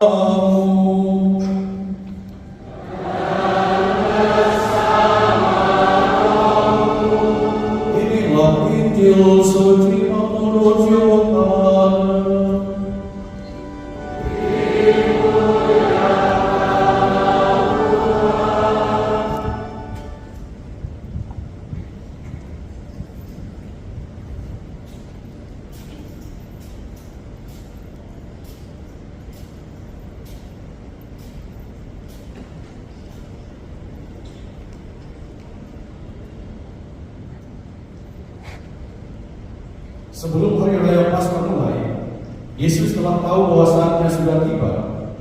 Inilah Injil suci menurut Yohanes. Sebelum hari raya Paskah mulai, Yesus telah tahu bahwa saatnya sudah tiba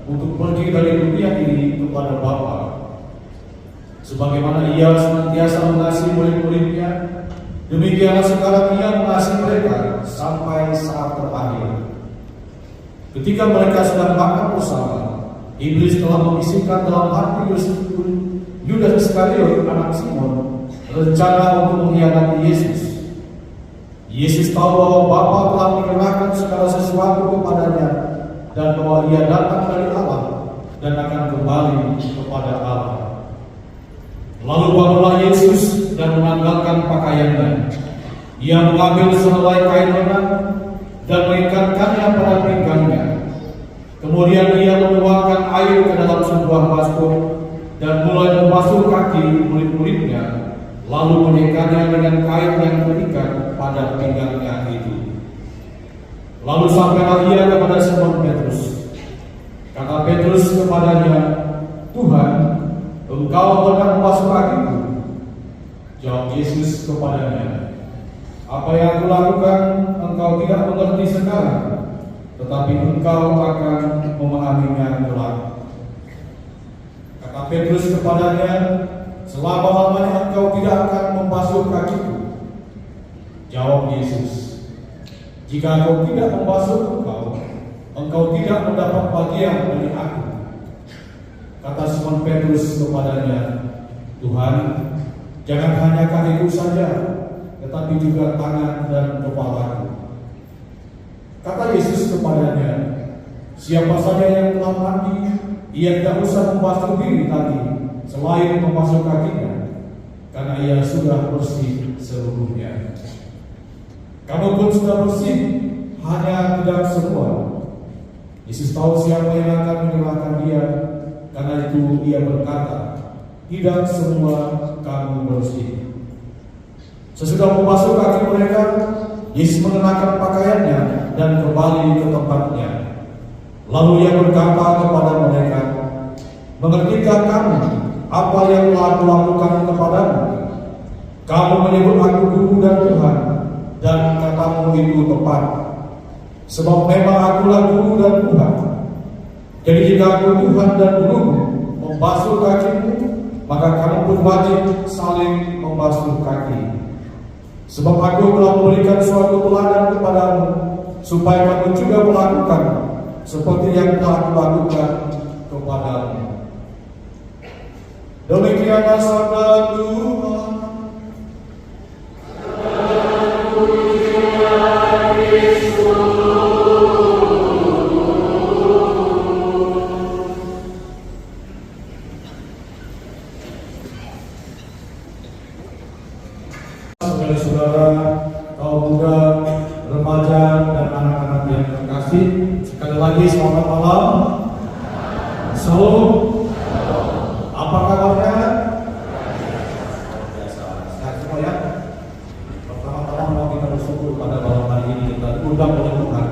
untuk pergi dari dunia ini kepada Bapa. Sebagaimana Ia senantiasa mengasihi murid-muridnya, demikianlah sekarang Ia mengasihi mereka sampai saat terakhir. Ketika mereka sedang makan bersama, iblis telah membisikkan dalam hati Yudas Iskariot, anak Simon, rencana untuk mengkhianati Yesus. Yesus tahu bahwa Bapa telah menyerahkan segala sesuatu kepadanya dan bahwa Ia datang dari Allah dan akan kembali kepada Allah. Lalu bangunlah Yesus dan menanggalkan pakaiannya. Ia mengambil sehelai kain lengan dan mengikatkannya pada pinggangnya. Kemudian Ia menuangkan air ke dalam sebuah baskom dan mulai membasuh kaki murid-muridnya, lalu mengikat dengan kain yang terikat pada pinggangnya itu. Lalu sampailah Ia kepada Simon Petrus. Kata Petrus kepadanya, "Tuhan, Engkau hendak membasuh kakiku?" Jawab Yesus kepadanya, "Apa yang aku lakukan engkau tidak mengerti sekarang, tetapi engkau akan memahaminya kelak." Kata Petrus kepadanya, "Selama-lamanya engkau tidak akan membasuh kakiku." Jawab Yesus, "Jika aku tidak membasuh engkau tidak mendapat bagian dari aku." Kata Simon Petrus kepadanya, "Tuhan, jangan hanya kakiku saja, tetapi juga tangan dan kepalaku." Kata Yesus kepadanya, "Siapa saja yang telah mandi, ia tidak usah membasuh diri lagi, selain membasuh kakinya, karena ia sudah bersih seluruhnya. Kamu pun sudah bersih, hanya tidak semua." Yesus tahu siapa yang akan menyerahkan Dia, karena itu Ia berkata, "Tidak semua kamu bersih." Sesudah membasuh kaki mereka, Yesus mengenakan pakaiannya dan kembali ke tempatnya. Lalu Ia berkata kepada mereka, "Mengertikah kamu apa yang telah aku lakukan kepadamu? Kamu menyebut aku Guru dan Tuhan, dan katamu itu tepat. Sebab memang akulah Guru dan Tuhan. Jadi jika aku Tuhan dan Guru membasuh kakimu, maka kamu pun wajib saling membasuh kaki. Sebab aku telah memberikan suatu teladan kepadamu, supaya kamu juga melakukan seperti yang telah aku lakukan kepadamu." Demikianlah sabda Tuhan. Saudara-saudara, kaum muda, remaja, dan anak-anak yang terkasih, sekali lagi selamat malam. Salam. Apa kabarnya? Biasa, sehat semua ya. Pertama-tama mau kita bersyukur pada malam hari ini kita diundang oleh Tuhan,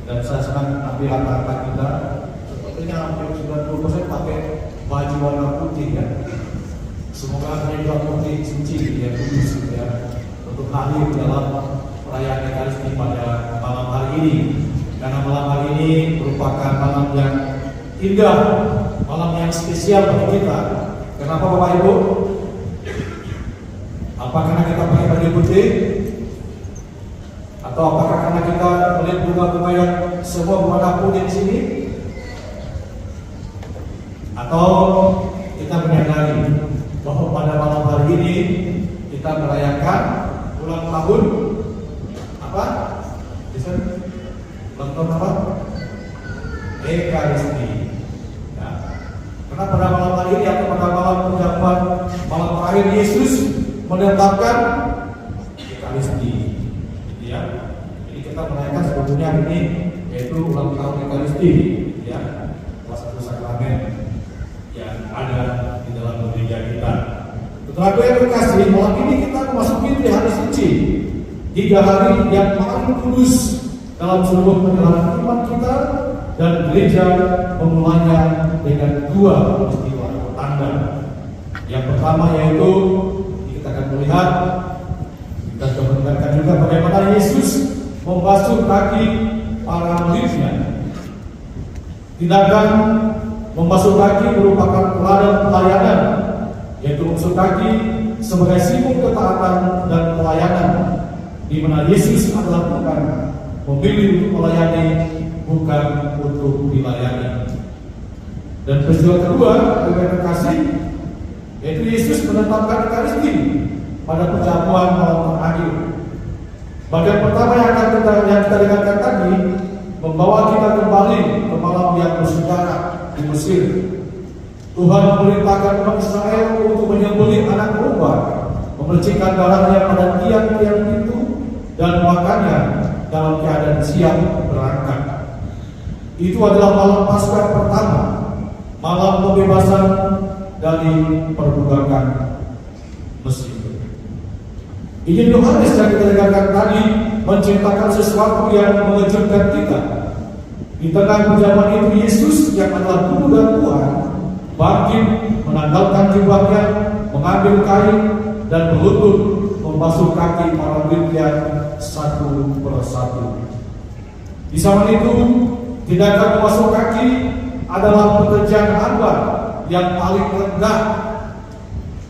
dan saya senang ambil kata-kata kita. Sepertinya hampir 90% pakai baju warna putih ya. Semoga hari juga putih suci ya, kudus ya, untuk hadir dalam perayaan Ekaristi pada malam hari ini. Karena malam hari ini merupakan malam yang indah, malam yang spesial bagi kita. Kenapa Bapak Ibu? Apa karena kita pakai baju putih? Atau apakah karena kita melihat bunga-bunga yang semua berwarna putih di sini? Atau kita menyadari bahwa pada malam hari ini kita merayakan ulang tahun apa? Ulang tahun apa? Ekaristi. Ekaristi. Ya. Karena pada malam hari ini atau pada malam perjamuan malam terakhir Yesus menetapkan Ekaristi. Ya. Jadi kita merayakan sebetulnya ini yaitu ulang tahun Ekaristi. Ya. Salah satu sakramen yang ada di dalam gereja kita. Saudara yang terkasih, malam ini kita memasuki hari suci, 3 hari yang paling kudus dalam seluruh perjalanan iman kita, dan gereja memulainya dengan 2 peristiwa tanda. Yang pertama yaitu kita akan melihat, kita akan mendengarkan juga bagaimana Yesus membasuh kaki para muridnya. Tindakan membasuh kaki merupakan teladan pelayanan, yaitu membasuh kaki sebagai simbol ketaatan dan pelayanan, di mana Yesus adalah bukan memilih untuk melayani, bukan untuk dilayani. Dan peristiwa kedua yang terkasih, yaitu Yesus menetapkan Ekaristi pada perjamuan malam terakhir. Bagian pertama yang kita dengarkan tadi membawa kita kembali ke malam yang bersejarah di Mesir. Tuhan memerintahkan umat Israel untuk menyembelih anak domba, memercikkan darahnya pada tiang-tiang pintu, dan makannya dalam keadaan siap berangkat. Itu adalah malam Paskah pertama, malam pembebasan dari perbudakan Mesir. Injil Yohanes yang kita dengarkan tadi menceritakan sesuatu yang mengejutkan kita. Di tengah perjamuan itu Yesus yang adalah guru dan Tuhan bangkit, menanggalkan jubahnya, mengambil kain dan berlutut membasuh kaki para muridnya satu persatu. Di zaman itu tindakan membasuh kaki adalah pekerjaan hamba yang paling rendah.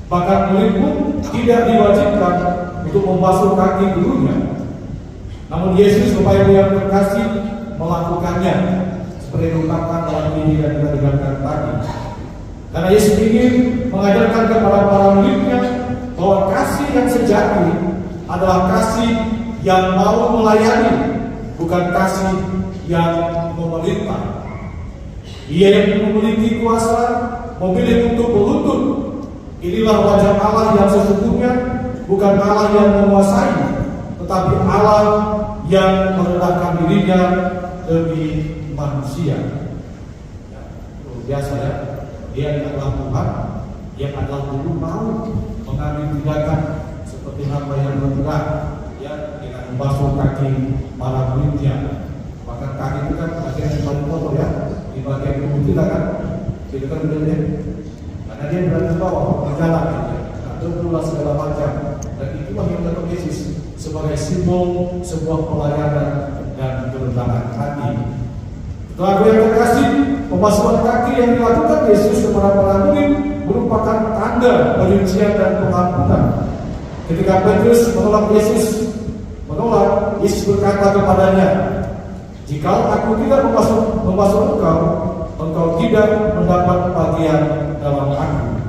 Bahkan murid pun tidak diwajibkan untuk membasuh kaki gurunya. Namun Yesus supaya dia terkasih melakukannya, seperti diungkapkan dalam ini yang kita dengarkan tadi. Karena Yesus ingin mengajarkan kepada para muridnya bahwa kasih yang sejati adalah kasih yang mau melayani, bukan kasih yang memerintah. Ia yang memiliki kuasa memilih untuk berlutut. Inilah wajah Allah yang sesungguhnya, bukan Allah yang menguasai, tetapi Allah yang merendahkan dirinya demi manusia. Ya, biasa ya. Dia adalah Tuhan yang adalah dulu mau mengambil tindakan seperti hamba yang rendah, ya, dengan membasuh kaki para muridnya. Bahkan kaki itu kan bagian yang paling kotor ya, di bagian tubuh kita kan, itu kan benar. Karena dia berada di bawah berjalan, atau pula segala macam. Dan itulah yang dilakukan Yesus sebagai simbol sebuah pelayanan dan kerendahan hati. Setelah yang terkasih, pembasuhan kaki yang dilakukan Yesus kepada para murid merupakan tanda perincian dan pengampunan. Ketika Petrus menolak Yesus berkata kepadanya, "Jika aku tidak membasuh engkau tidak mendapat bagian dalam aku."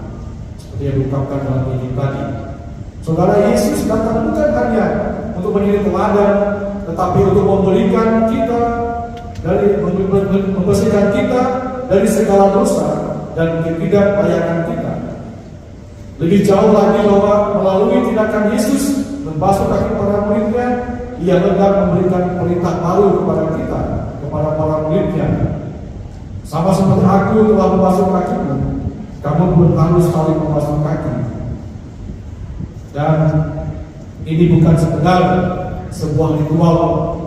Seperti yang diungkapkan dalam Injil tadi. Saudara, Yesus datang bukan hanya untuk menjadi teladan, tetapi untuk memberikan kita membersihkan kita dari segala dosa dan ketidaklayakan kita. Lebih jauh lagi bahwa melalui tindakan Yesus membasuh kaki para muridnya, Ia hendak memberikan perintah baru kepada kita, kepada para muridnya. Sama seperti aku telah membasuh kakimu, kamu pun harus saling membasuh kaki. Dan ini bukan sekedar sebuah ritual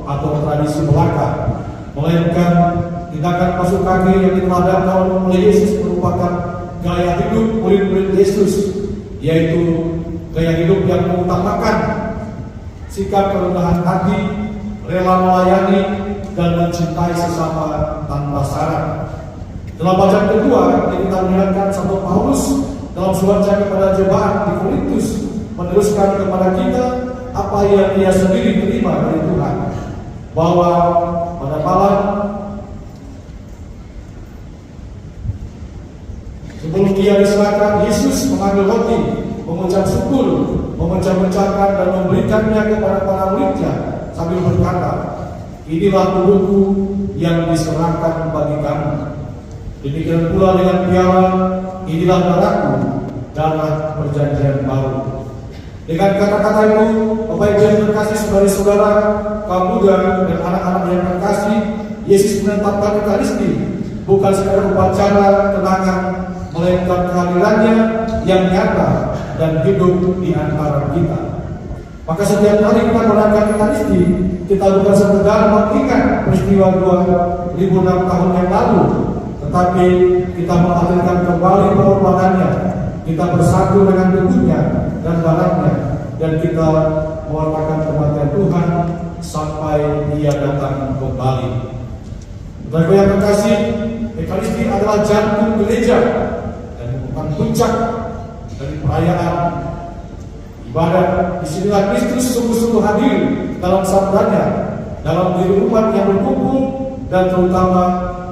atau tradisi belaka, melainkan tindakan basuh kaki yang diteladankan oleh Yesus merupakan gaya hidup murid-murid Yesus, yaitu gaya hidup yang mengutamakan sikap kerendahan hati, rela melayani, dan mencintai sesama tanpa syarat. Dalam bacaan kedua, kita mendengarkan Santo Paulus dalam suratnya kepada jemaat di Korintus meneruskan kepada kita apa yang ia sendiri terima dari Tuhan, bahwa pada malam sebelum ia diserahkan, Yesus mengambil roti, mengucap syukur, memecah-mecahkan dan memberikannya kepada para muridnya sambil berkata, "Inilah tubuhku yang diserahkan bagi kamu. Demikian pula dengan piala, inilah darahku, darah perjanjian baru. Dengan kata-kata itu, Bapak Ibu yang terkasih saudara-saudara, kaum muda dan anak-anak yang terkasih, Yesus menetapkan Ekaristi bukan sekadar upacara kenangan, melainkan kehadirannya yang nyata dan hidup di antara kita. Maka setiap kali kita merayakan Ekaristi, kita bukan sekedar mengingat peristiwa 2006 tahun yang lalu, tetapi kita menghadirkan kembali pengorbanannya. Kita bersatu dengan tubuhnya dan darahnya, dan kita mewartakan kematian Tuhan sampai Dia datang kembali. Saudara yang terkasih, Ekaristi adalah jantung gereja dan merupakan puncak dari perayaan ibadat. Disinilah Kristus sungguh-sungguh hadir dalam sabdanya, dalam diri umat yang berkumpul, dan terutama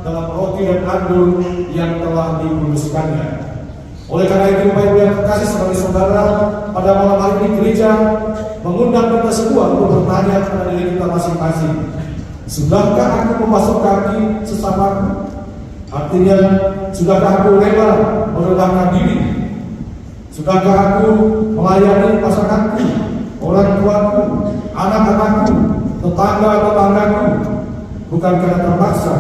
dalam roti dan anggur yang telah dikuduskannya. Oleh karena itu, Bapak Ibu yang terkasih saudara-saudara, pada malam hari ini gereja mengundang kita semua untuk bertanya kepada diri kita masing-masing. Sudahkah aku membasuh kaki sesamaku? Artinya, sudahkah aku rela merendahkan diri? Sudahkah aku melayani pasanganku, orang tuaku, anak-anakku, tetangga-tetanggaku, bukan karena terpaksa,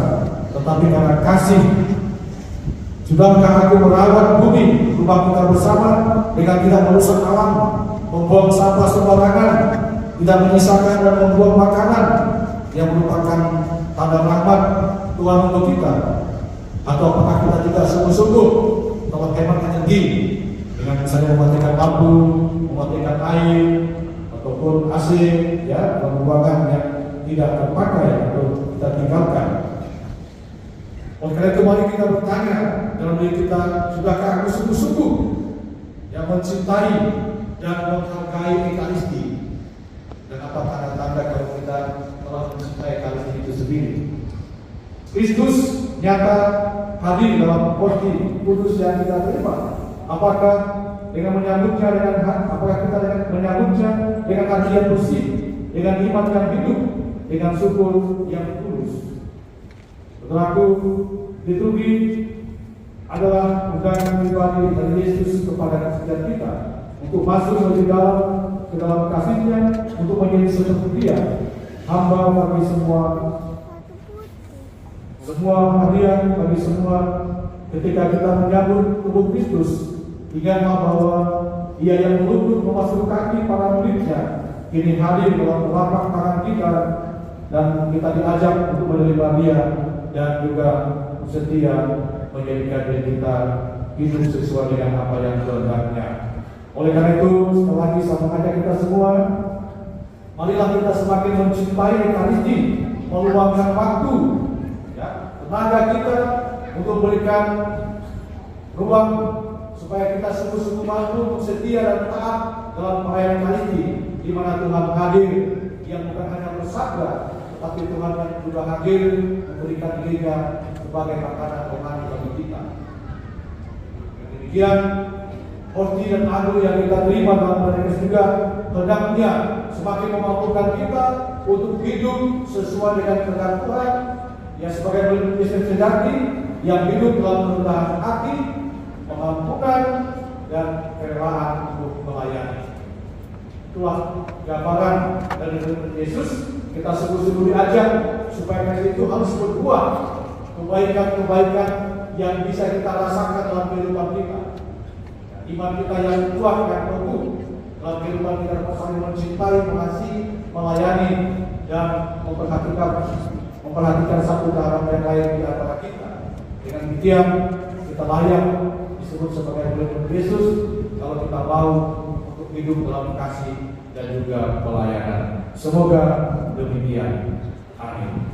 tetapi karena kasih? Sudahkah aku merawat bumi rumah kita bersama dengan tidak merusak alam, membuang sampah sembarangan, tidak menyisakan dan membuang makanan yang merupakan tanda rahmat Tuhan untuk kita? Atau apakah kita juga sungguh-sungguh telah hemat energi dengan misalnya mematikan lampu, mematikan air, ataupun AC, ya, pembuangan yang tidak terpakai atau kita tinggalkan? Oleh karena itu, mari kita bertanya dalam diri kita, sudahkah aku sungguh-sungguh yang mencintai dan menghargai Ekaristi? Dan apa tanda-tanda kalau kita telah mencintai Ekaristi itu sendiri? Kristus nyata hadir dalam porsi kudus yang kita terima. Apakah dengan menyambutnya apakah kita dengan menyambutnya dengan hati yang bersih, dengan iman yang hidup, dengan syukur yang tulus? Saudaraku, liturgi adalah undangan pribadi dari Yesus kepada setiap kita untuk masuk ke dalam kasih-Nya, untuk menjadi seperti Dia, hamba bagi semua hadiah, bagi semua. Ketika kita menyambut tubuh Kristus, ingatlah bahwa Ia yang meluput membasuh kaki para murid-Nya kini hadir dalam telapak tangan kita, dan kita diajak untuk menerima Dia dan juga setia menjadikan diri kita hidup sesuai dengan apa yang kehendaknya. Oleh karena itu, sekali lagi saya mengajak kita semua, marilah kita semakin mencintai Ekaristi, meluangkan waktu, ya, tenaga kita untuk berikan ruang supaya kita sungguh-sungguh mampu untuk setia dan taat dalam perayaan Ekaristi, di mana Tuhan hadir, yang bukan hanya bersabda, tetapi Tuhan yang juga hadir memberikan gereja sebagai makanan rohani bagi kita. Demikian, porsi dan anggur yang kita terima dalam perayaan juga hendaknya semakin memampukan kita untuk hidup sesuai dengan kehendak Tuhan, yang sebagai Kristen sejati yang hidup dalam kerendahan hati, memampukan dan kerelaan untuk melayani. Itulah gambaran dari Yesus. Kita sungguh-sungguh diajak supaya kita itu harus berbuah kebaikan-kebaikan yang bisa kita rasakan dalam kehidupan kita. Iman kita yang kuat, yang teguh dalam kehidupan kita, saling mencintai, mengasihi, melayani, dan memperhatikan satu terhadap yang lain di antara kita. Dengan demikian kita layak disebut sebagai murid Yesus kalau kita mau untuk hidup dalam kasih dan juga pelayanan. Semoga demikian. Amin.